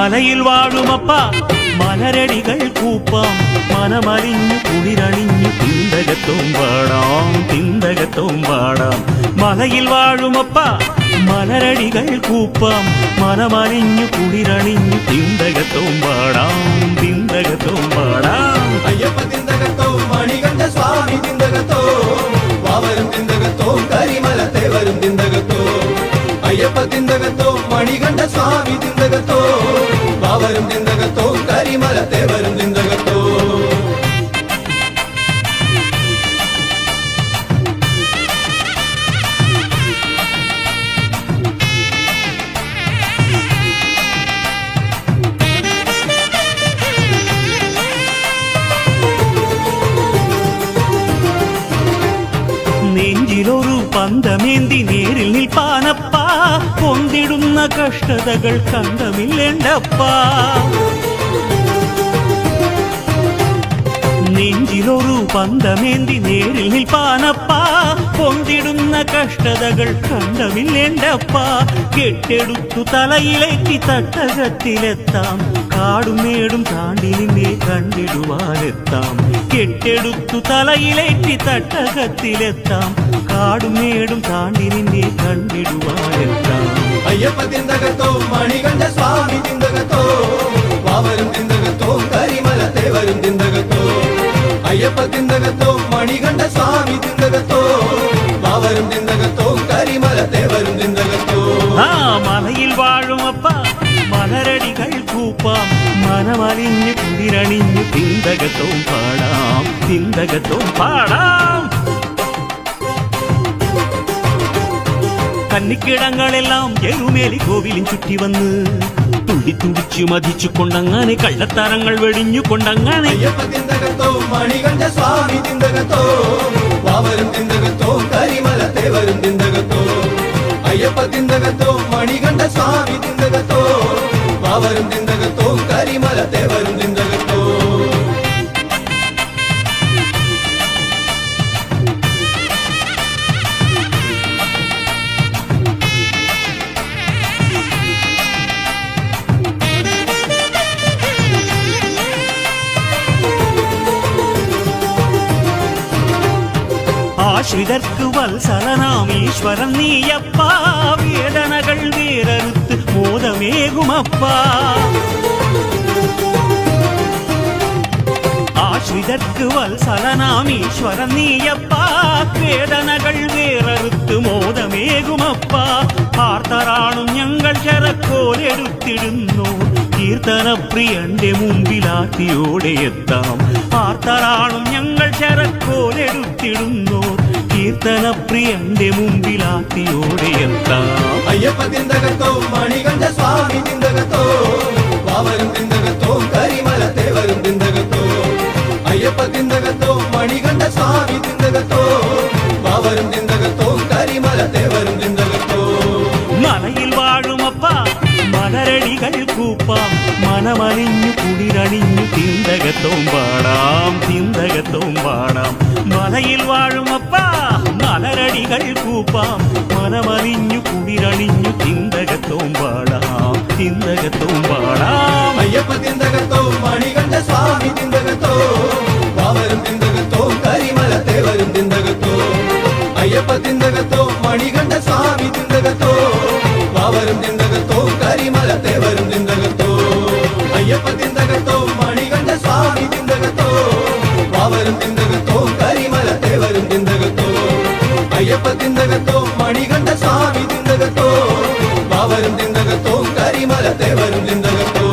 മലയിൽ വാഴുമപ്പ മലരടികൾ കൂപ്പാം മനമലിഞ്ഞു കുളിരണിഞ്ഞു തിന്തകത്തും പാടാം തിന്തകത്തും പാടാം. മലയിൽ വാഴുമപ്പ മലരടികൾ കൂപ്പാം മനമലിഞ്ഞു കുളിരണിഞ്ഞു തിന്തകത്തും പാടാം തിന്തകത്തും പാടാം. അയ്യപ്പ തിന്തകത്തോ മണികണ്ഠ സ്വാമി തിന്തകത്തോ വാവരും തിന്തകത്തോ കരിമലത്തെ വരും തിന്തകത്തോ. അയ്യപ്പ തിന്തകത്തോ മണികണ്ഠ സ്വാമി തിന്തകത്തോ വാവരും തിന്തകത്തോ കരിമലത്തെ വരും തിന്തകത്തോ. നെഞ്ചിലൊരു പന്തമേന്തി നേരിൽ നിൽപ്പാനപ്പാ കൊണ്ടിടുന്ന കഷ്ടതകൾ കണ്ടമില്ലേണ്ടപ്പാ. നെഞ്ചിലൊരു പന്തമേന്തി നേരിൽ നിൽപ്പാനപ്പാ കൊണ്ടിടുന്ന കഷ്ടതകൾ കണ്ടമില്ലേണ്ടപ്പാ. കെട്ടെടുത്തു തലയിലേറ്റി തട്ടകത്തിലെത്താം കാടും മേടും താണ്ടി നിന്നെ കണ്ടിടുവാനെത്താം. കെട്ടെടുത്തു തലയിലേറ്റി തട്ടകത്തിലെത്താം കാടും മേടും താണ്ടി നിന്നെ കണ്ടിടുവാനെത്താം. അയ്യപ്പ തിന്തകത്തോ മണികണ്ഠ സ്വാമി തിന്തകത്തോ വാവരും തിന്തകത്തോ കരിമലത്തെ വരും തിന്തകത്തോ. അയ്യപ്പ തിന്തകത്തോ മണികണ്ഠ സ്വാമി തിന്തകത്തോ വാവരും തിന്തകത്തോ കരിമലത്തെ വരും തിന്തകത്തോ. മലയിൽ വാഴുമപ്പ മലരടികൾ കൂപ്പാം മനമലിഞ്ഞു കുളിരണിഞ്ഞു തിന്തകത്തും പാടാം തിന്തകത്തും പാടാം. കന്നിക്കിടങ്ങളെല്ലാം എരുമേലി കോവിലും ചുറ്റി വന്ന് തുള്ളി തുടിച്ചു മതിച്ചു കൊണ്ടങ്ങനെ കള്ളത്തരങ്ങൾ വെടിഞ്ഞു കൊണ്ടങ്ങനെ. അയ്യപ്പ തിന്തകത്തോ മണികണ്ഠ സ്വാമി തിന്തകത്തോ വാവരും തിന്തകത്തോ കരിമലത്തെ വരും തിന്തകത്തോ. അയ്യപ്പ തിന്തകത്തോ മണികണ്ഠ സ്വാമി തിന്തകത്തോ വാവരും തിന്തകത്തോ കരിമലത്തെ വരും തിന്തകത്തോ. ആശ്രിതർക്ക് വത്സലനാം ഈശ്വരൻ നീയപ്പാ വേദനകൾ വേററുത്ത് മോദമേകുമപ്പാ. ആശ്രിതർക്ക് വത്സലനാം ഈശ്വരൻ നീയപ്പാ വേദനകൾ വേററുത്ത് മോദമേകുമപ്പാ. ആർത്തറാണും ഞങ്ങൾ ശരക്കോലെടുത്തിടുന്നു കീർത്തനപ്രിയന്റെ മുമ്പിലാത്തിയോടെ എത്താം. ആർത്തറാണും ഞങ്ങൾ ശരക്കോലെടുത്തിടുന്നു കീർത്തനപ്രിയന്റെ മുമ്പിലാത്തിയോടെ എത്താം. അയ്യപ്പ തിന്തകത്തോ മണികണ്ഠ സ്വാമി തിന്തകത്തോ വാവരും തിന്തകത്തോ കരിമലത്തെ വരും തിന്തകത്തോ. അയ്യപ്പ തിന്തകത്തോ മണികണ്ഠ സ്വാമി തിന്തകത്തോ വാവരും തിന്തകത്തോ കരിമലത്തെ വരും തിന്തകത്തോ. മലയിൽ വാഴുമപ്പ മലരടികൾ കൂപ്പാം മനമലിഞ്ഞു കുളിരണിഞ്ഞു തിന്തകത്തും പാടാം തിന്തകത്തും പാടാം. മലയിൽ വാഴുമപ്പ മലരടികൾ കൂപ്പാം മനമലിഞ്ഞു കുളിരണിഞ്ഞു തിന്തകത്തും പാടാം തിന്തകത്തും പാടാം. അയ്യപ്പ തിന്തകത്തോ മണികണ്ഠ സ്വാമി തിന്തകത്തോ വാവരും തിന്തകത്തോ കരിമലത്തെ വരും തിന്തകത്തോ. അയ്യപ്പ തിന്തകത്തോ മണികണ്ഠ സ്വാമി തിന്തകത്തോ വാവരും തിന്തകത്തോ കരിമലത്തെ വരും തിന്തകത്തോ. അയ്യപ്പ തിന്തകത്തോ മണികണ്ഠ സ്വാമി തിന്തകത്തോ വാവരും തിന്തകത്തോ കരിമലത്തെ വരും തിന്തകത്തോ. അയ്യപ്പ തിന്തകത്തോ മണികണ്ഠ സ്വാമി തിന്തകത്തോ വാവരും തിന്തകത്തോ കരിമലത്തെ വരും തിന്തകത്തോ.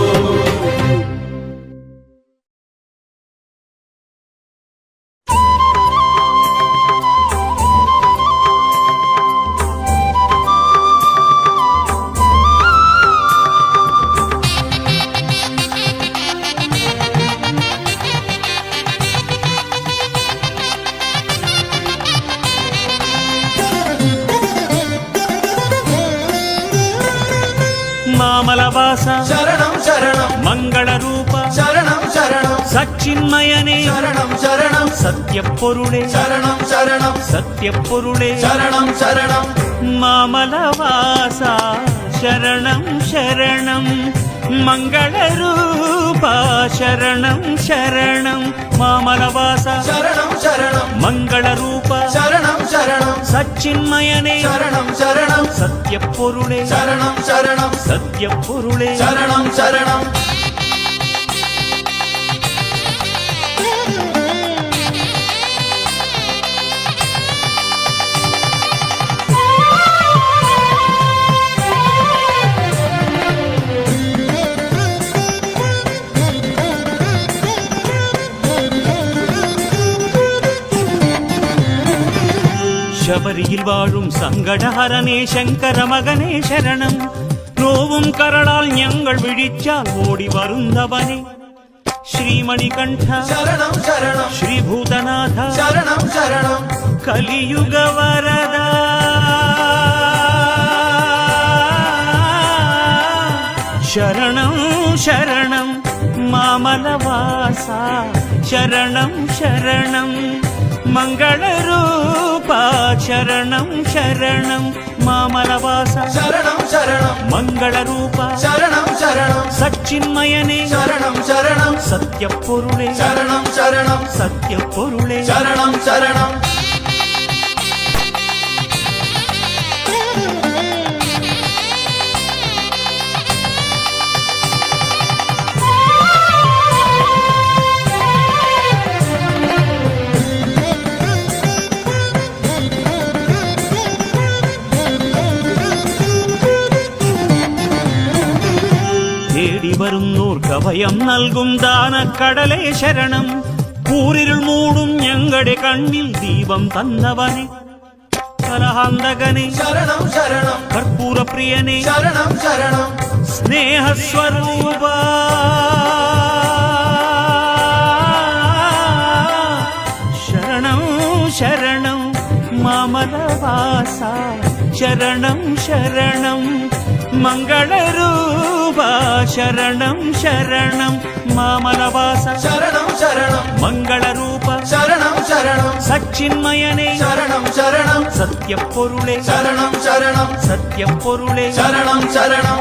മാമലവാസ ശരണം ശരണം മംഗളരൂപ ശരണം ശരണം സച്ചിന്മയനേ ശരണം ശരണം സത്യപ്പൊരുളേ ശരണം ശരണം സത്യപ്പൊരുളേ ശരണം ശരണം മാമലവാസ ശരണം ശരണം మంగళరూప శరణం శరణం మామలవాస శరణం శరణం మంగళరూప శరణం శరణం సచ్చిన్మయనే శరణం శరణం సత్యపొరుళే శరణం శరణం సత్యపొరుళే శరణం శరణం ശബരിയിൽ വാഴും സങ്കടഹരനേ ശങ്കര മകനേ ശരണം നോവും കരളാൽ ഞങ്ങൾ വിഴിച്ചാൽ ഓടി വരുന്നവനെ ശ്രീമണികണ്ഠ ശരണം ശരണം ശ്രീഭൂതനാഥ ശരണം ശരണം കലിയുഗ വരദ ശരണം ശരണം മാമലവാസ ശരണം ശരണം మంగళరూప శరణం శరణం మామలవాస శరణం శరణం మంగళరూప శరణం శరణం సచ్చిన్మయనే శరణం శరణం సత్యపొరుళే శరణం శరణం సత్యపొరుళే శరణం శరణం തേടി വരുന്നോർക്ക് അഭയം നൽകും ദാനക്കടലേ ശരണം കൂരിരുൾ മൂടും ഞങ്ങളുടെ കണ്ണിൽ ദീപം തന്നവനെ കലഹാന്തകനെ ശരണം ശരണം കർപ്പൂരപ്രിയനെ ശരണം ശരണം സ്നേഹസ്വരൂപ ശരണം ശരണം മാമലവാസ ശരണം ശരണം మంగళరూప శరణం శరణం మామలవాస శరణం శరణం మంగళరూప శరణం శరణం సచ్చిన్మయనే శరణం శరణం సత్యపొరుళే శరణం శరణం సత్యపొరుళే శరణం శరణం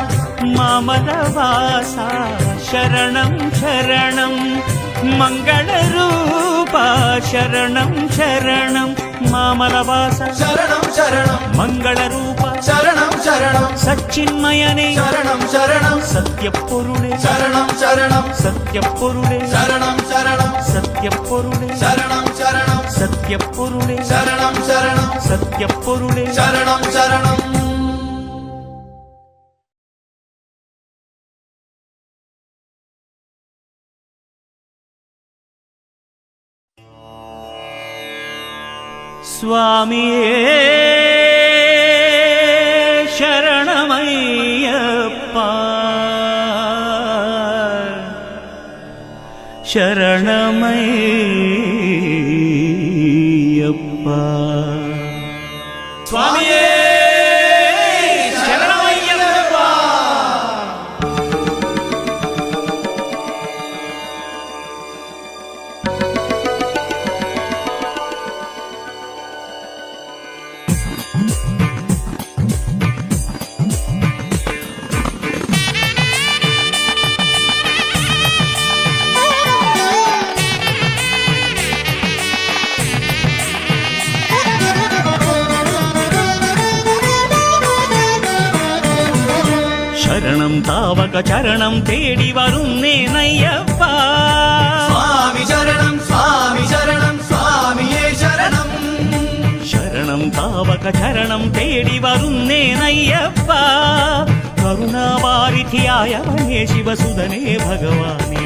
మామలవాస శరణం శరణం మంగళరూప శరణం శరణం మామలవాస శరణం శరణం మంగళరూప శరణం శరణం సచ్చిన్మయనే శరణం శరణం సత్యపొరుళే శరణం శరణం సత్యపొరుళే శరణం శరణం సత్యపొరుళే శరణం శరణం సత్యపొరుళే శరణం శరణం సత్యపొరుళే శరణం శరణం സ്വാമിയേ ശരണമയ്യപ്പ ശരണമയ്യപ്പ സ്വാമിയേ ശരണമയ്യപ്പ ശരണം താവക ചരണം തേടി വരുന്നേനയ്യപ്പ സ്വാമി ശരണം സ്വാമി ശരണം സ്വാമിയേ ശരണം ശരണം താവക ചരണം തേടി വരുന്നേനയ്യപ്പ കരുണാവാരിധിയായവനേ ശിവസുതനേ ഭഗവാനേ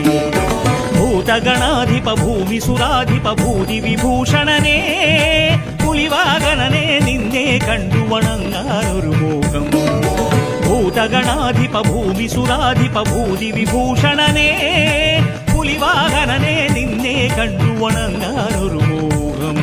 ഭൂതഗണാധിപ ഭൂമിസുരാധിപ ഭൂതി വിഭൂഷണനേ പുലിവാകനനെ നിന്നെ കണ്ടു വണങ്ങാനൊരു മോഹം ഭൂതഗണാധിപ ഭൂമിസുരാധിപ ഭൂതി വിഭൂഷണനേ പുലിവാഹനനെ നിന്നെ കണ്ടു വണങ്ങാനൊരു മോഹം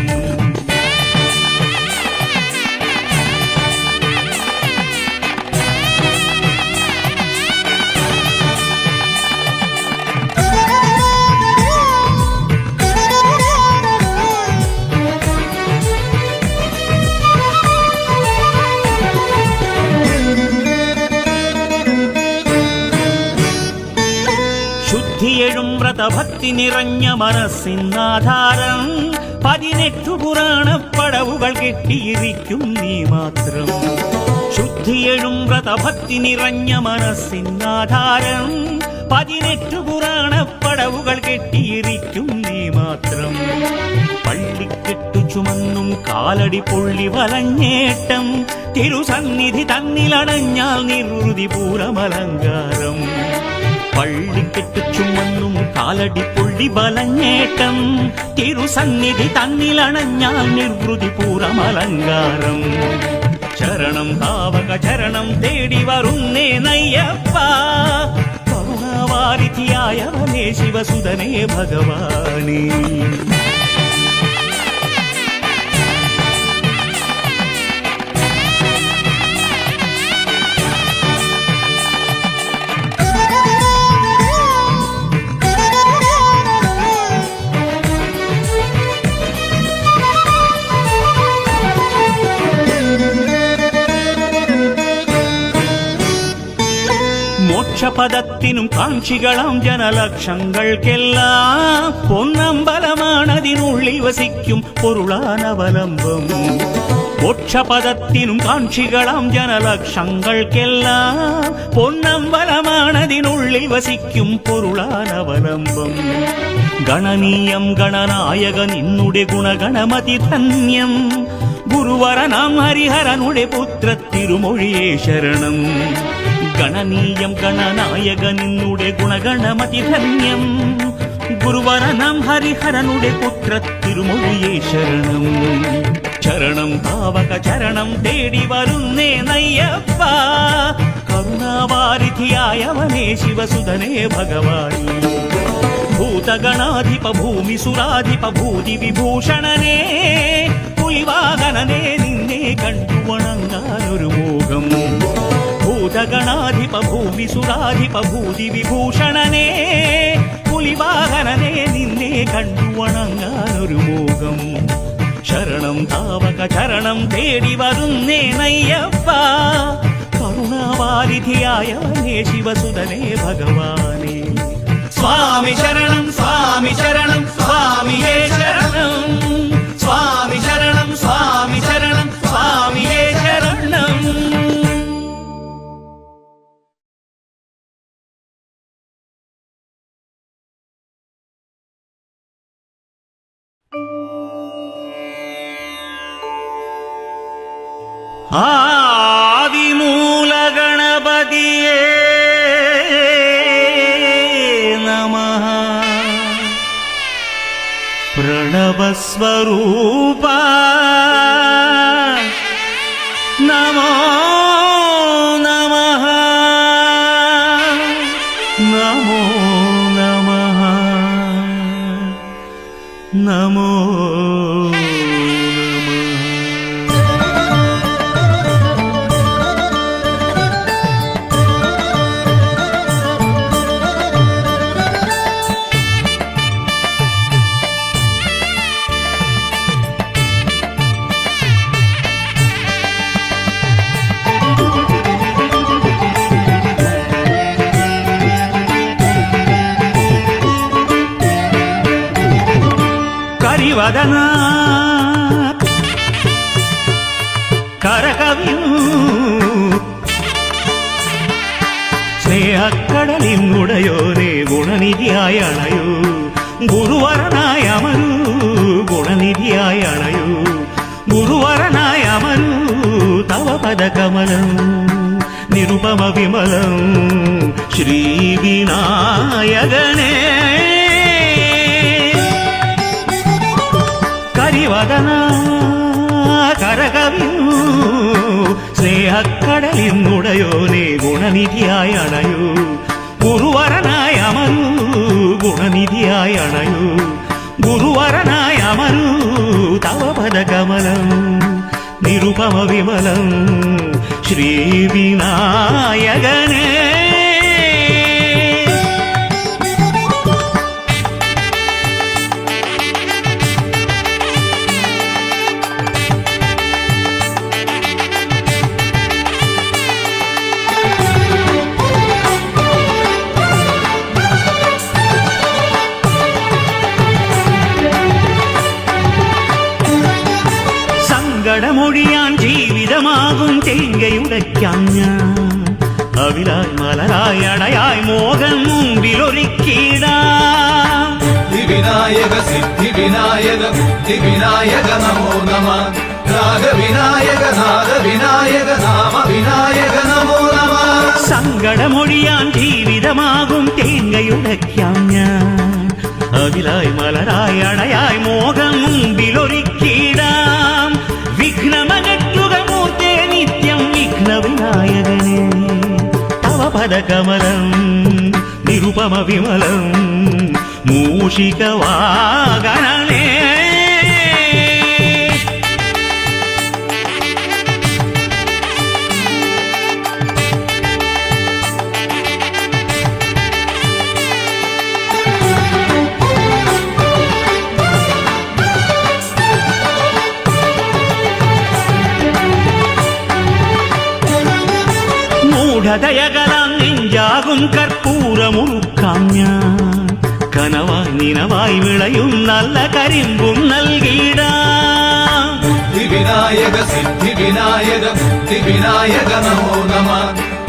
വ്രതഭക്തി നിറഞ്ഞ മനസ്സിനാധാരം 18 പുരാണപ്പടവുകൾ കെട്ടിയിരിക്കും നീ മാത്രം ശുദ്ധിയെഴും വ്രതഭക്തി നിറഞ്ഞ മനസ്സിനാധാരം 18 പുരാണപ്പടവുകൾ കെട്ടിയിരിക്കും നീ മാത്രം പള്ളിക്കെട്ടു ചുമന്നും കാലടി പൊള്ളി വലഞ്ഞേട്ടം തിരുസന്നിധി തന്നിലടഞ്ഞാൽ നിർവൃതി പൂരമലങ്കാരം പള്ളിക്കെട്ടു ചുമന്നും കാലടി പൊള്ളി വലഞ്ഞേട്ടം തിരുസന്നിധി തന്നിലണഞ്ഞാൽ നിർവൃതി പൂരമലങ്കാരം ശരണം താവക ശരണം തേടി വരുന്നേ നയ്യപ്പ കരുണാവാരിധിയായവനേ ശിവസുതനേ ഭഗവാനേ മോക്ഷപദത്തിനും കാക്ഷികളാം ജനലക്ഷങ്ങൾക്കെല്ലാം പൊന്നമ്പലമാണതിനുള്ളിൽ വസിക്കും പൊരുളാനവലംബം മോക്ഷപദത്തിനും കാക്ഷികളാം ജനലക്ഷങ്ങൾക്കെല്ലാം പൊന്നമ്പലമാണതിനുള്ളിൽ വസിക്കും പൊരുളാനവലംബം ഗണനീയം ഗണനായക നിന്നുടെ ഗുണഗണമതി ധന്യം ഗുരുവരനാം ഹരിഹരനുടെ പുത്ര തിരുമൊഴിയേ ശരണം ഗണനീയം ഗണനായക നിന്നുടെ ഗുണഗണമതി ധന്യം ഗുരുവരനാം ഹരിഹരനുടെ പുത്ര തിരുമൊഴിയേ ശരണം ശരണം താവക ശരണം തേടി വരുന്നേ നയ്യപ്പ കരുണാവാരിധിയായവനേ ശിവസുതനേ ഭഗവാനേ ഭൂതഗണാധിപ ഭൂമിസുരാധിപ ഭൂതി വിഭൂഷണനേ പുലിവാഹനനേ നിന്നെ കണ്ടു വണങ്ങാനൊരു മോഹം ഭൂതഗണാധിപ ഭൂമിസുരാധിപ ഭൂതി വിഭൂഷണനേ പുലിവാഹനനേ നിന്നെ കണ്ടു വണങ്ങാനൊരു മോഹം ശരണം താവക ശരണം തേടി വരുന്നേ നയ്യപ്പ കരുണാവാരിധിയായവനേ ശിവസുതനേ ഭഗവാനേ സ്വാമി ശരണം സ്വാമി ശരണം സ്വാമിയേ ശരണം സ്വാമി ശരണം സ്വാമി ശരണം സ്വാമിയേ ശരണം ആദിമൂലഗണപതിയേ നമഃ പ്രണവസ്വരൂപ നമോ നമഃ നമോ നമഃ നമോ കരിവദന കരകവിയു സ്നേഹക്കടലിനുടയോനെ ഗുണനിധിയായ അണയൂ ഗുരുവരനായ അമരു ഗുണനിധിയായ അണയൂ ഗുരുവരനായ അമരു തവ പദകമലം നിരുപമ വിമലം ശ്രീവിനായകനേ കരിവദന കരകവിയു സ്നേഹക്കടലിനുടയോനെ ഗുണനിധിയായ അണയൂ ഗുരുവരനായ അമരു ഗുണനിധിയായ അണയൂ ഗുരുവരനായ അമരു തവ പദകമലം നിരുപമ വിമലം ശ്രീവിനായകനേ തേങ്ങയുടയ്ക്കാം ഞാൻ അവിലായി മലരായി അടയായി മോഹൻ മുമ്പിലൊരുക്കിടാം വിനായക സിദ്ധി വിനായക ബുദ്ധി വിനായക നമോ നമ രാഗ വിനായക നാദ വിനായക നാമ വിനായക നമോ നമ സങ്കടമൊഴിയാൻ ജീവിതമാകും തേങ്ങയുടയ്ക്കാം ഞാൻ അവിലായി മലരായി അടയായി മോഹം മുമ്പിലൊരുക്കിടാം വിഘ്നമകറ്റുക മൂർത്തേ നിത്യം വിഘ്ന വിനായകനെ തവ പദകമലം നിരുപമ വിമലം മൂഷികവാഗണനേ മൂഢതയകലാം നെഞ്ചാകും കർപ്പൂരമുറുക്കാം ഞാൻ കനവായി നിനവായി വിളയും നല്ല കരിമ്പും നൽകിടാം വിനായക സിദ്ധി വിനായക ബുദ്ധി വിനായക നമോ നമ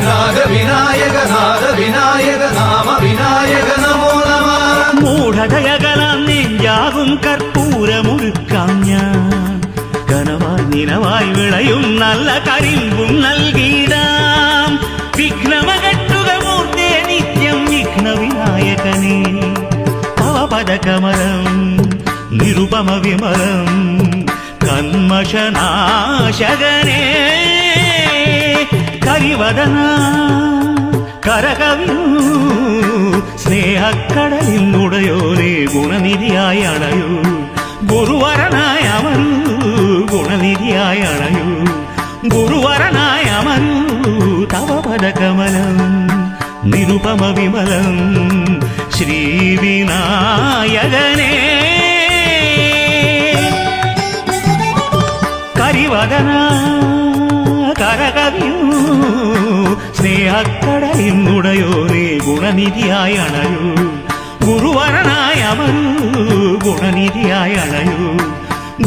രാഗ വിനായക നാദ വിനായക നാമ വിനായക നമോ നമ മൂഢതയകലാം നെഞ്ചാകും കർപ്പൂരമുറുക്കാം ഞാൻ കനവായി നിനവായി വിളയും നല്ല കരിമ്പും നൽകിടാം വിഘ്നമകറ്റുക മൂർത്തേ നിത്യം വിഘ്ന വിനായകനേ തവ പദകമലം നിരുപമ വിമലം കന്മഷനാശകനേ കരിവദന കരകവിയൂ സ്നേഹക്കടലിൽ നുടയോനെ ഗുണനിധിയായി അണയൂ ഗുരുവരനായ അമരൂ ഗുണനിധിയായി അണയൂ ഗുരുവരനായ അമരൂ തവ പദകമലം നിരുപമ വിമലം ശ്രീവിനായകനേ കരിവദന കരകവിയൂ സ്നേഹക്കടലിൽ നുടയോനെ ഗുണനിധിയായി അണയൂ ഗുരുവരനായ അമരൂ ഗുണനിധിയായി അണയൂ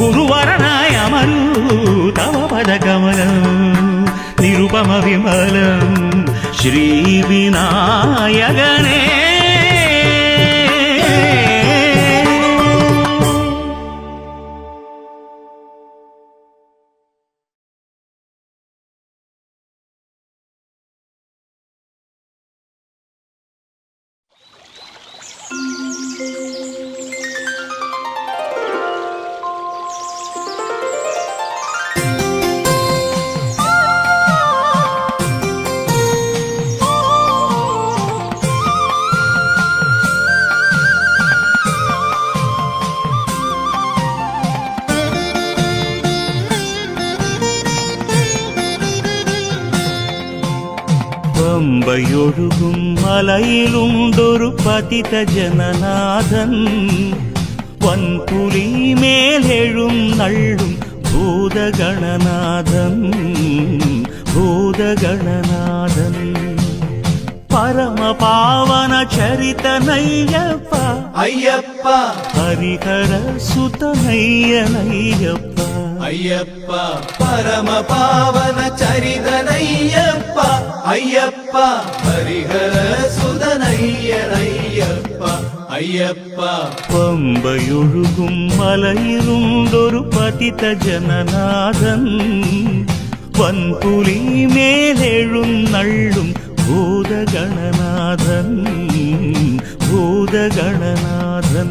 ഗുരുവരനായ അമരൂ തവ പദകമലം നിരുപമ വിമലം ശ്രീവിനായകനേ പമ്പയൊഴുകും മലയിലുണ്ടൊരു പതിത ജനനാഥൻ വൻപുലി മേലെഴും നള്ളും ഭൂതഗണനാഥൻ ഭൂതഗണനാഥൻ പരമപാവന ചരിതനയ്യപ്പ അയ്യപ്പ ഹരിഹര സുതനയ്യനയ്യപ്പ അയ്യപ്പ പരമപാവന ചരിതനയ്യപ്പ അയ്യപ്പ ഹരിഹര സുതനയ്യനയ്യപ്പ അയ്യപ്പ പമ്പയൊഴുകും മലയിലുണ്ടൊരു പതിത ജനനാഥൻ വൻപുലി മേലെഴും നള്ളും ഭൂതഗണനാഥൻ ഭൂതഗണനാഥൻ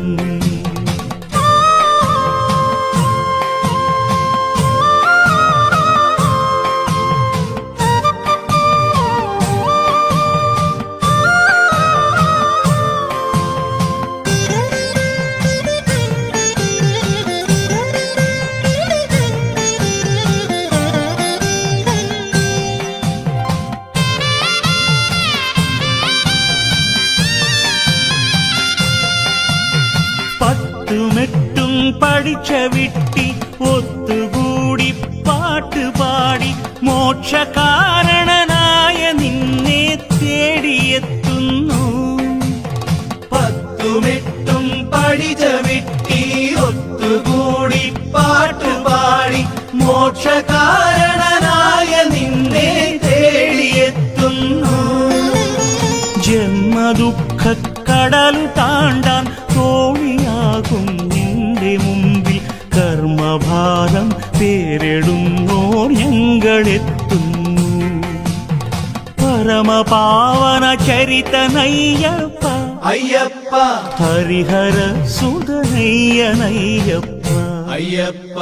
പഠിച്ച വിട്ടി ഒത്തുകൂടി പാട്ടുപാടി മോക്ഷകാരണനായ നിന്നെ തേടിയെത്തുന്നു. 10 പഠിച്ച വിട്ടി ഒത്തുകൂടി പാട്ടുപാടി മോക്ഷകാരണനായ നിന്നെ കടലു താണ്ടാൻ തോണിയാകും നിന്റെ മുമ്പിൽ കർമ്മഭാരം പേരിടുന്നോർ ഞങ്ങളെത്തുന്നു. പരമപാവന ചരിതനയ്യപ്പ അയ്യപ്പ ഹരിഹര സുതനയ്യനയ്യപ്പ അയ്യപ്പ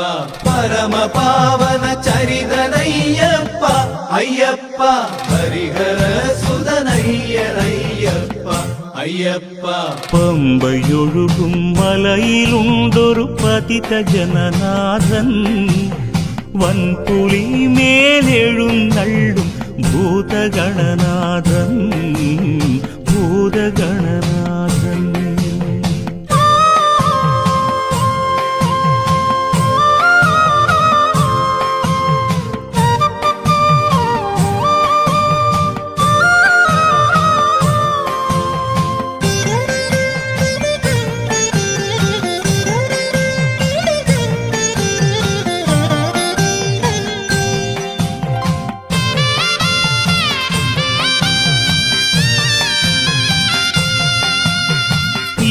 പരമപാവന ചരിതനയ്യപ്പ അയ്യപ്പ ഹരിഹര സുതനയ്യനയ്യപ്പ അയ്യപ്പ. പമ്പയൊഴുകും മലയിലുണ്ടൊരു പതിത ജനനാഥൻ വൻപുലി മേലെഴുന്നള്ളും ഭൂതഗണനാഥൻ ഭൂതഗണനാഥൻ.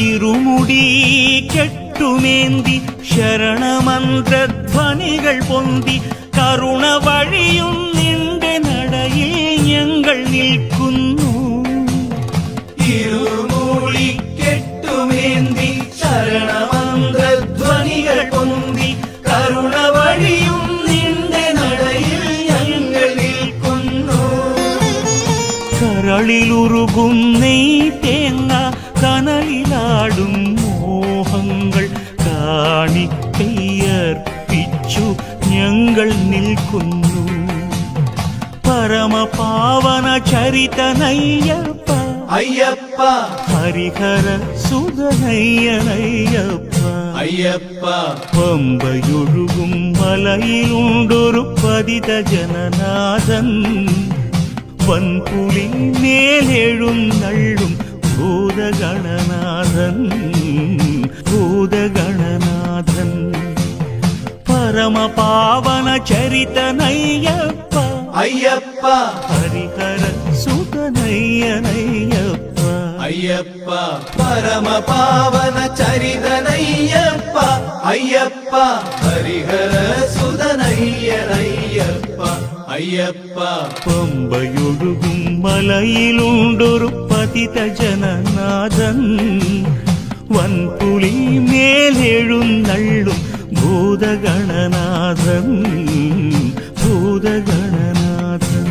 ഇരുമുടി കെട്ടുമേന്തി ശരണമന്ത്രധ്വനികൾ പൊന്തി കരുണ വഴിയും നിന്റെ നടയിൽ ഞങ്ങൾ നിൽക്കുന്നു. ഇരുമൂളി കെട്ടുമേന്തി ശരണമന്ത്രധ്വനികൾ പൊന്തി കരുണ വഴിയും നിന്റെ നടയിൽ ഞങ്ങൾ നിൽക്കുന്നു. കരളിലുരുകും നെയ് തേങ്ങ കനലിലാടും മോഹങ്ങൾ കാണിക്കയ്യർപ്പിച്ചു ഞങ്ങൾ നിൽക്കുന്നു. പരമപാവന ചരിതനയ്യപ്പ അയ്യപ്പ ഹരിഹര സുതനയ്യനയ്യപ്പ അയ്യപ്പ. പമ്പയൊഴുകും മലയിലുണ്ടൊരു പതിത ജനനാഥൻ വൻപുലി മേലെഴുന്നള്ളും ഭൂതഗണനാഥൻ ഭൂതഗണനാഥൻ. പരമപാവന ചരിതനയ്യപ്പ അയ്യപ്പ ഹരിഹര സുതനയ്യനയ്യപ്പ അയ്യപ്പ പരമപാവന ചരിതനയ്യപ്പ അയ്യപ്പ ഹരിഹര സുതനയ്യനയ്യപ്പ അയ്യപ്പ. പമ്പയൊഴുകും മലയിലുണ്ടൊരു പതിത ജനനാഥൻ വൻപുലി മേലെഴുന്നള്ളും ഭൂതഗണനാഥൻ ഭൂതഗണനാഥൻ.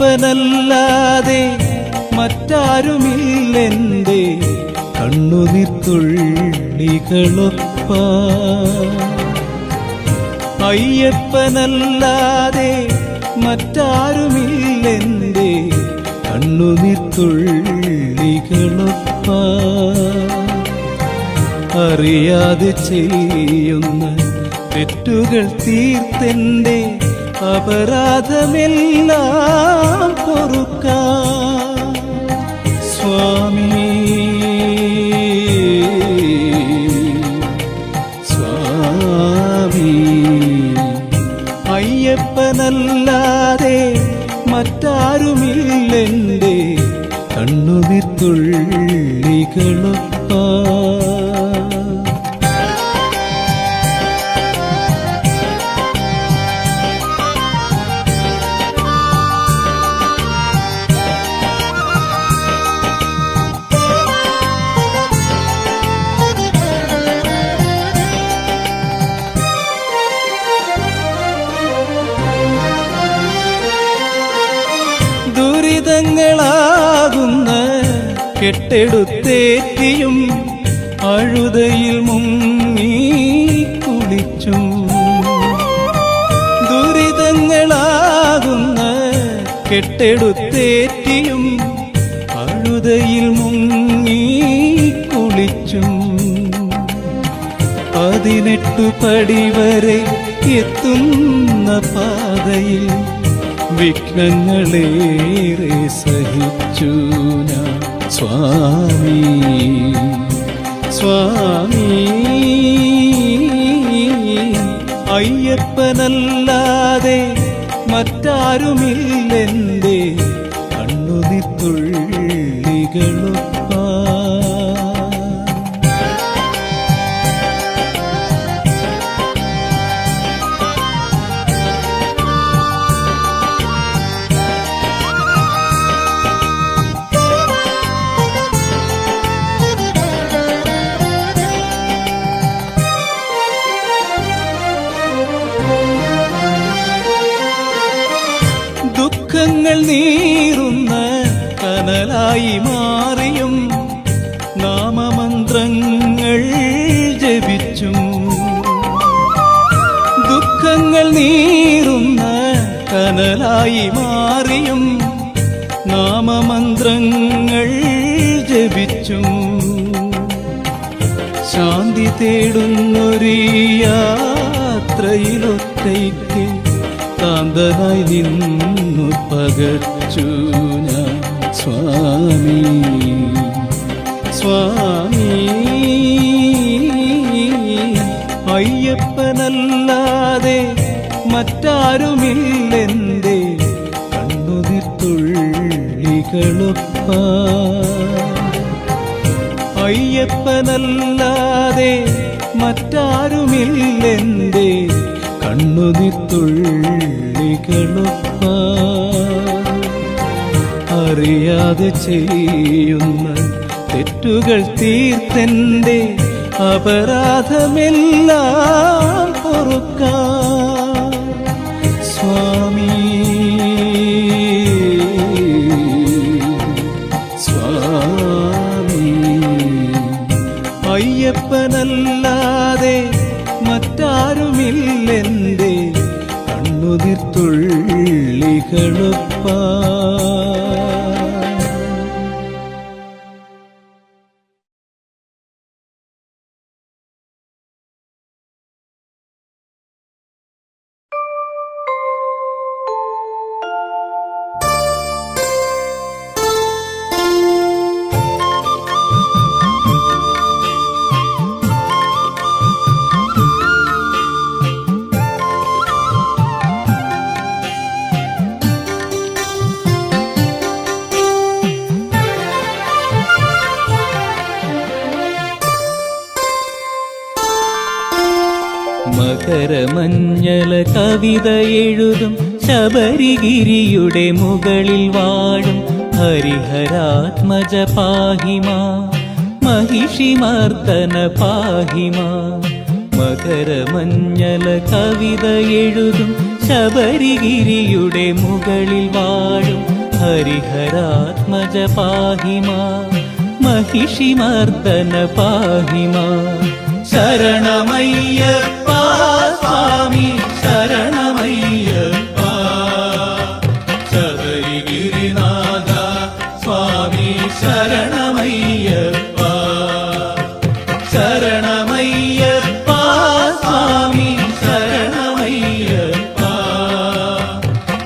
അയ്യപ്പനല്ലാതെ മറ്റാരുമില്ലെന്റെ കണ്ണുനീർത്തുള്ളികളൊപ്പാൻ. അയ്യപ്പനല്ലാതെ മറ്റാരുമില്ലെന്റെ കണ്ണുനീർത്തുള്ളികളൊപ്പാൻ. അറിയാതെ ചെയ്യുന്ന തെറ്റുകൾ തീർത്തെന്റെ അപരാധമെല്ലാം പൊറുക്കാൻ സ്വാമി സ്വാമി. അയ്യപ്പനല്ലാതെ മറ്റാരുമില്ലെന്റെ കണ്ണുനീർത്തുള്ളികളൊപ്പാൻ. ദുരിതങ്ങളാകുന്ന കെട്ടെടുത്തേറ്റിയും അഴുതയിൽ മുങ്ങി കുളിച്ചും കെട്ടെടുത്തേറ്റിയും അഴുതയിൽ മുങ്ങി കുളിച്ചും 18 പടി വരെ എത്തുന്ന പാതയിൽ വിഘ്നങ്ങളേറെ സഹിച്ചു ഞാൻ സ്വാമി സ്വാമി. അയ്യപ്പനല്ലാതെ മറ്റാരുമില്ലെന്റെ കണ്ണുനീർത്തുള്ളികളൊപ്പാൻ. ദുഃഖങ്ങൾ നീറുന്ന കനലായി മാറിയും നാമമന്ത്രങ്ങൾ ജപിച്ചും. ദുഃഖങ്ങൾ നീറുന്ന കനലായി മാറിയും നാമമന്ത്രങ്ങൾ ജപിച്ചും. ശാന്തി തേടുന്നൊരു യാത്രയിലൊറ്റയ്ക്ക് കാന്തനായി നിന്നു പകച്ചു ഞാൻ സ്വാമി സ്വാമി. അയ്യപ്പനല്ലാതെ മറ്റാരുമില്ലെന്റെ കണ്ണുനീർത്തുള്ളികളൊപ്പാൻ. അയ്യപ്പനല്ലാതെ മറ്റാരുമില്ലെന്റെ കണ്ണുനീർത്തുള്ളികളൊപ്പാൻ. അറിയാതെ ചെയ്യുന്ന തെറ്റുകൾ തീർത്തെന്റെ അപരാധമെല്ലാം പൊറുക്കാൻ സ്വാമി സ്വാമി. അയ്യപ്പനല്ലാതെ മറ്റാരുമില്ലെന്റെ കണ്ണുനീർത്തുള്ളികളൊപ്പാൻ. മകരമഞ്ഞല കവിത എഴുതും ശബരിഗിരിയുടെ മുകളിൽ വാഴും ഹരിഹരാത്മജ പാഹിമാ महिषिमर्दन पाहिमा മകരമഞ്ഞല കവിത എഴുതും ശബരിഗിരിയുടെ മുകളിൽ വാഴും ഹരിഹരാത്മജ പാഹിമാ महिषिमर्दन पाहिमा ശരണമയ്യപ്പ സ്വാമി ശരണമയ്യപ്പ ശബരിഗിരിനാഥ സ്വാമി ശരണമയ്യപ്പ ശരണമയ്യപ്പ സ്വാമി ശരണമയ്യപ്പ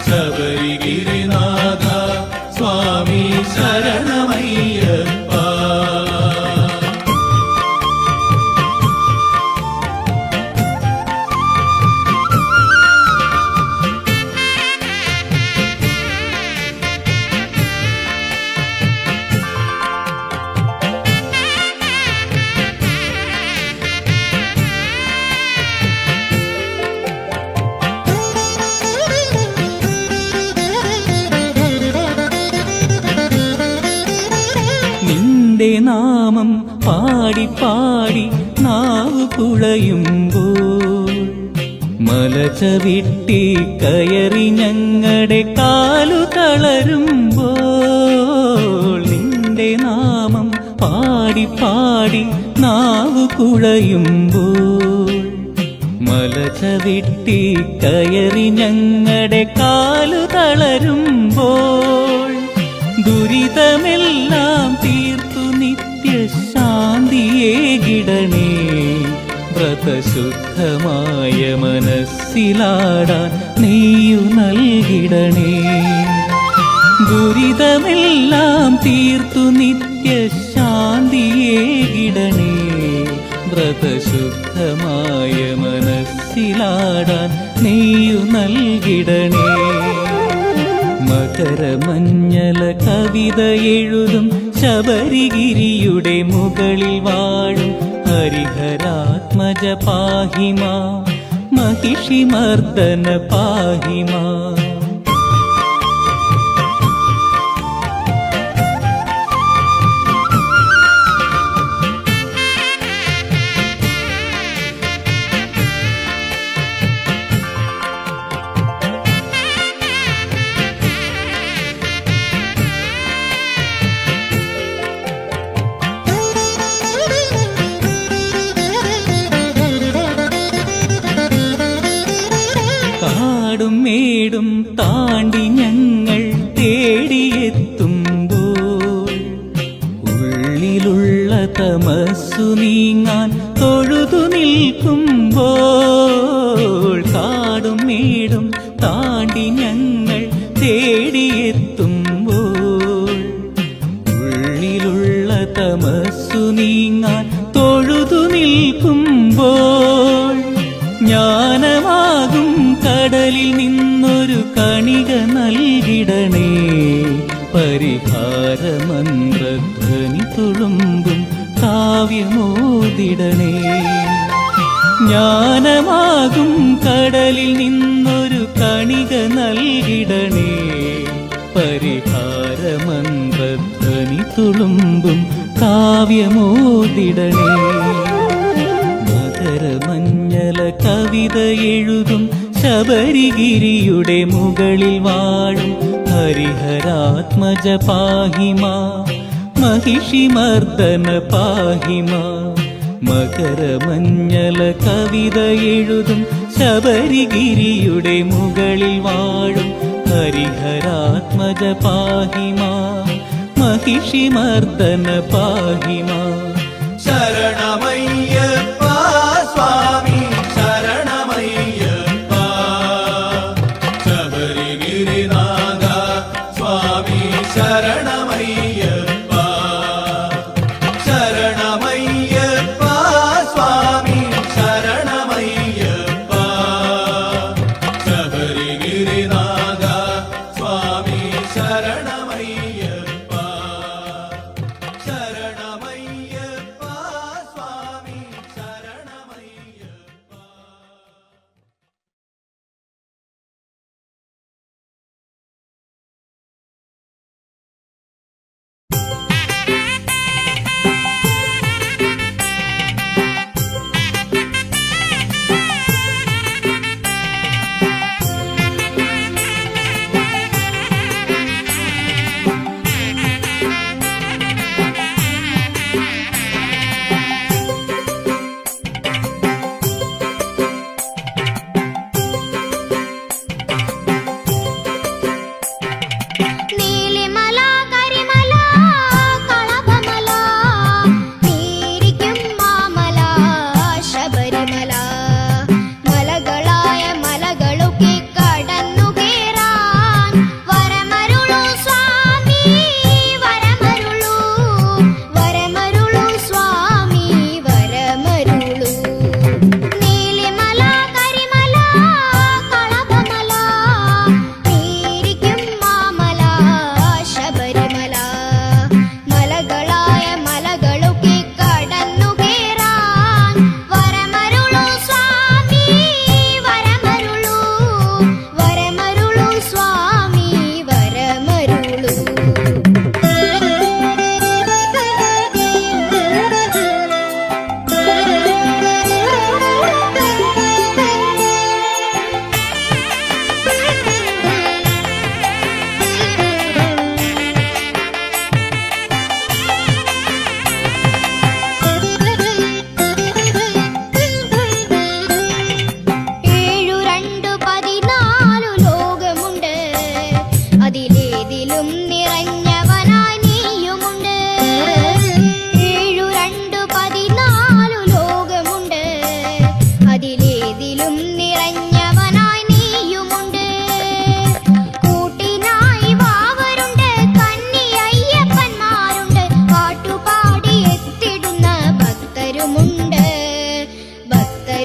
ശബരിഗിരിനാഥ സ്വാമി ശരണമയ്യപ്പ. നിന്റെ നാമം പാടി പാടി നാവ് കുളയുമ്പോൾ മലചവിട്ടി കയറി ഞങ്ങളുടെ കാലു തളരുമ്പോൾ നിന്റെ നാമം പാടി പാടി നാവ് കുളയുമ്പോൾ മല ചവിട്ടി കയറി ഞങ്ങളുടെ കാലു തളരുമ്പോൾ ദുരിതമെല്ലാം തീർത്തു നിത്യശാന്തിയേകിടണേ. വ്രതശുദ്ധമായ മനസ്സിലാടാൻ നീയു നൽകിടണേ. ദുരിതമെല്ലാം തീർത്തു നിത്യശാന്തിയേകിടണേ. വ്രതശുദ്ധമായ മനസ്സിലാടാൻ നീയു നൽകിടണേ. മകരമഞ്ഞല കവിത എഴുതും ശബരിഗിരിയുടെ മുകളിൽ വാഴും ഹരിഹരാത്മജ പാഹിമാ महिषिमर्दन पाहि माम्. കാടും മേടും താണ്ടി ഞങ്ങൾ തേടിയെത്തുമ്പോൾ ഉള്ളിലുള്ള തമസ്സു നീങ്ങാൻ തൊഴുതു നിൽക്കുമ്പോൾ കാടും മേടും താണ്ടി ഞങ്ങൾ തേടിയെത്തുമ്പോൾ ഉള്ളിലുള്ള തമസ്സു നീങ്ങാൻ തൊഴുതു നിൽക്കുമ്പോൾ ജ്ഞാനമാകും കടലിൽ നിന്നൊരു കണിക നൽകിടണേ. പരിഹാരമന്ത്രധ്വനി തുളുമ്പും കാവ്യമോദിടണേ. ജ്ഞാനമാകും കടലിൽ നിന്നൊരു കണിക നൽകിടണേ. പരിഹാരമന്ത്രധ്വനി തുളുമ്പും കാവ്യമോദിടണേ. മകരമഞ്ഞല കവിത എഴുതും ശബരിഗിരിയുടെ മുകളിൽ വാഴും ഹരിഹരാത്മജ പാഹി മാം. महिषिमर्दन पाहि माम्. മകരമഞ്ഞല കവിത എഴുതും ശബരിഗിരിയുടെ മുകളിൽ വാഴും ഹരിഹരാത്മജ പാഹി മാം. महिषिमर्दन पाहि माम्. ശരണമയ്യപ്പ സ്വാമി ശരണമയ്യപ്പ ശബരിഗിരിനാഥ സ്വാമി ശരണമയ്യപ്പ ശരണമയ്യപ്പ സ്വാമി ശരണമയ്യപ്പ ശബരിഗിരിനാഥ സ്വാമി ശരണമയ്യപ്പ ശരണമയ്യപ്പ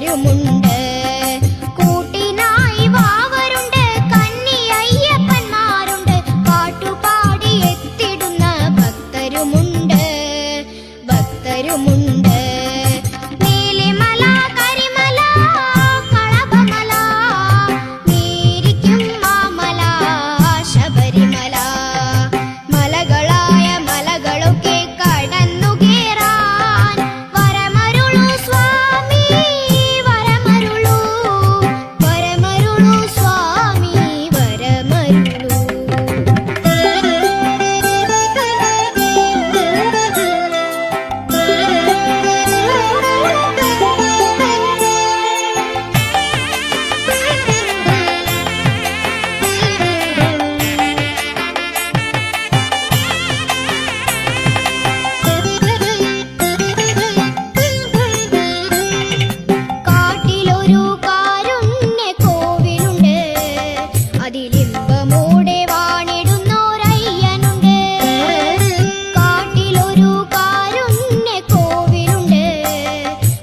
ഭക്തരുമുണ്ട്. കൂട്ടിനായി വാവരുണ്ട്, കന്നി അയ്യപ്പന്മാരുണ്ട്, പാട്ടുപാടി എത്തിടുന്ന ഭക്തരുമുണ്ട്. നീലിമല, കരിമല, കളഭമല, നീരിക്കും മാമല, ശബരിമല, മലകളായ മലകളൊക്കെ കടന്നു കേറാൻ വരമരുളു സ്വാമി, വരമരുളു, വരമരുളു സ്വാമി, വരമരുളു. കാട്ടിലൊരു കാരുണ്യ കോവിലുണ്ട്, അതിലിമ്പമോടെ വാണിടുന്നോരയ്യനുണ്ട്. കാട്ടിലൊരു കാരുണ്യ കോവിലുണ്ട്,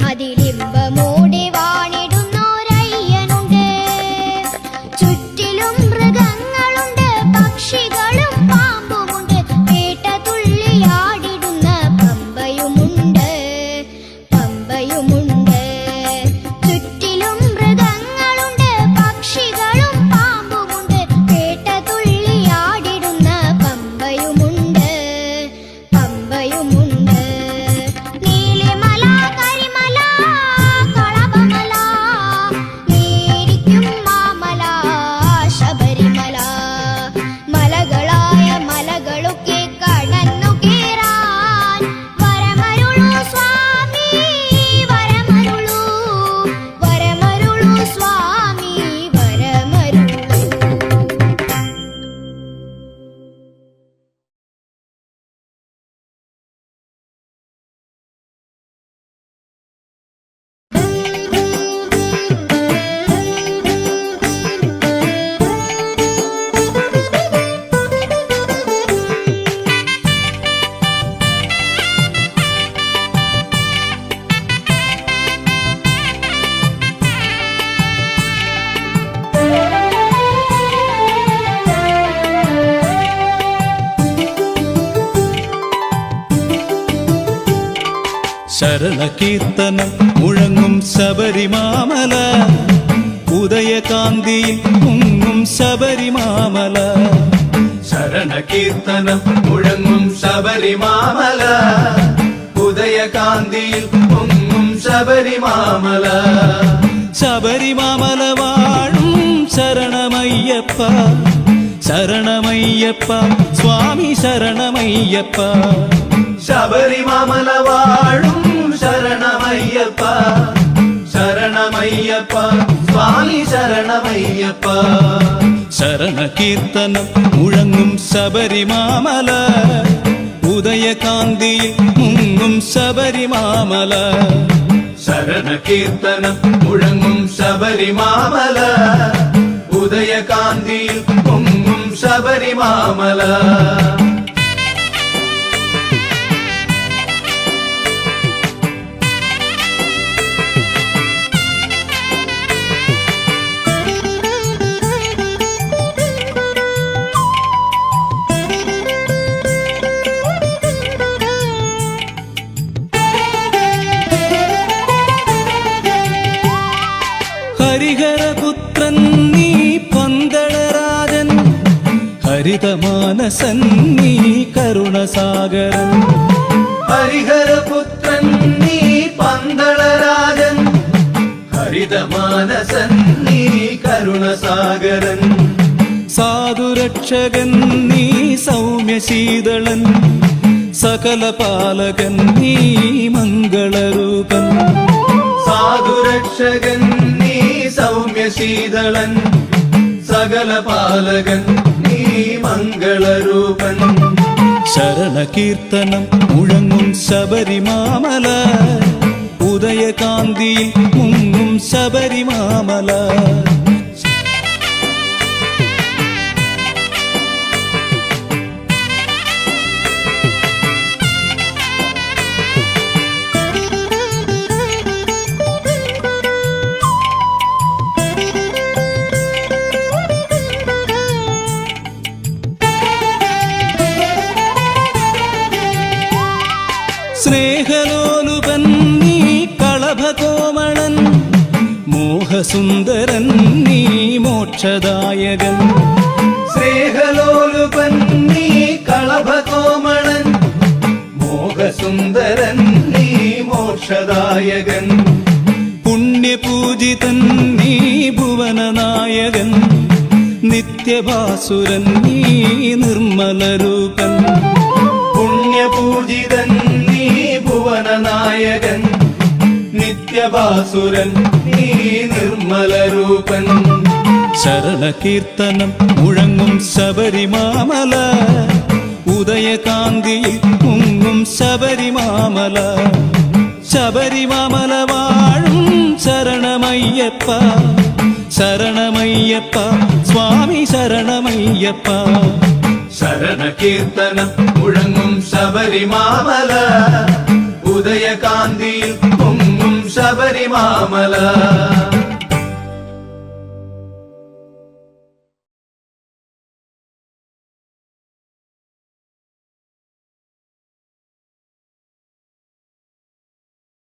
അതിലിമ്പമോടെ വാണിടുന്നോരയ്യനുണ്ട്. ചുറ്റിലും മൃഗങ്ങളുണ്ട്, പക്ഷികളും പാമ്പുമുണ്ട്, വേട്ട തുള്ളിയാടിടുന്ന പമ്പയുമുണ്ട്. ചുറ്റിലും മൃഗങ്ങളുണ്ട്, പക്ഷികളും പാമ്പുമുണ്ട്, വേട്ട തുള്ളിയാടിടുന്ന പമ്പയുമുണ്ട്. നീലിമല, കരിമല, കളഭമല, നീരിക്കും മാമല, ശബരിമല, മലകളായ മലകളൊക്കെ കടന്നു കേറാൻ വരമരുളു സ്വാമി, വരമരുളു, വരമരുളു സ്വാമി, വരമരുളു. ശരണകീർത്തനം മുഴങ്ങും ശബരിമാമല, ഉദയകാന്തിയിൽ മുങ്ങും ശബരിമാമല. ശരണകീർത്തനം മുഴങ്ങും ശബരിമാമല, ഉദയകാന്തിയിൽ പൊങ്ങും ശബരിമാമല. ശബരിമാമല വാഴും ശരണമയ്യപ്പ, ശരണമയ്യപ്പ സ്വാമി, ശരണമയ്യപ്പ. ശബരിമാമല വാഴും ശരണമയ്യപ്പ, ശരണമയ്യപ്പ സ്വാമി, ശരണമയ്യപ്പ. ശരണകീർത്തനം മുഴങ്ങും ശബരിമാമല, ഉദയകാന്തിയിൽ മുങ്ങും ശബരിമാമല. ശരണകീർത്തനം മുഴങ്ങും ശബരിമാമല, ഉദയകാന്തിയിൽ പൊങ്ങും ശബരിമാമല. ഹരിഹരപുത്രൻ നീ പന്തളരാജൻ, ഹരിതമാനസൻ നീ കരുണസാഗരൻ. ഹരിഹരപുത്രൻ നീ പന്തളരാജൻ, ഹരിതമാനസൻ നീ കരുണസാഗരൻ. സാധുരക്ഷകൻ നീ സൗമ്യശീതളൻ, സകലപാലകൻ നീ മംഗളരൂപൻ. സാധുരക്ഷകൻ നീ സൗമ്യശീതളൻ, സകലപാലകൻ നീ മംഗളരൂപൻ. ശരണകീർത്തനം മുഴങ്ങും ശബരിമാമല, ഉദയകാന്തിയിൽ മുങ്ങും ശബരിമാമല. മോഹസുന്ദരൻ നീ മോക്ഷദായകൻ സ്നേഹലോലുപൻ നീ കളഭകോമളൻ മോഹസുന്ദരൻ നീ മോക്ഷദായകൻ പുണ്യപൂജിതൻ നീ ഭുവനനായകൻ നിത്യഭാസുരൻ നീ നിർമ്മലരൂപൻ പുണ്യപൂജിതൻ നീ ഭുവനനായകൻ നിത്യഭാസുരൻ നീ നിർമ്മലരൂപൻ ശരണകീർത്തനം മുഴങ്ങും ശബരിമാമല ഉദയകാന്തിയിൽ മുങ്ങും ശബരിമാമല ശബരിമാമല വാഴും ശരണമയ്യപ്പ ശരണമയ്യപ്പ സ്വാമി ശരണമയ്യപ്പ ശരണകീർത്തനം മുഴങ്ങും ശബരിമാമല ഉദയകാന്തിയിൽ പൊങ്ങും ശബരിമാമല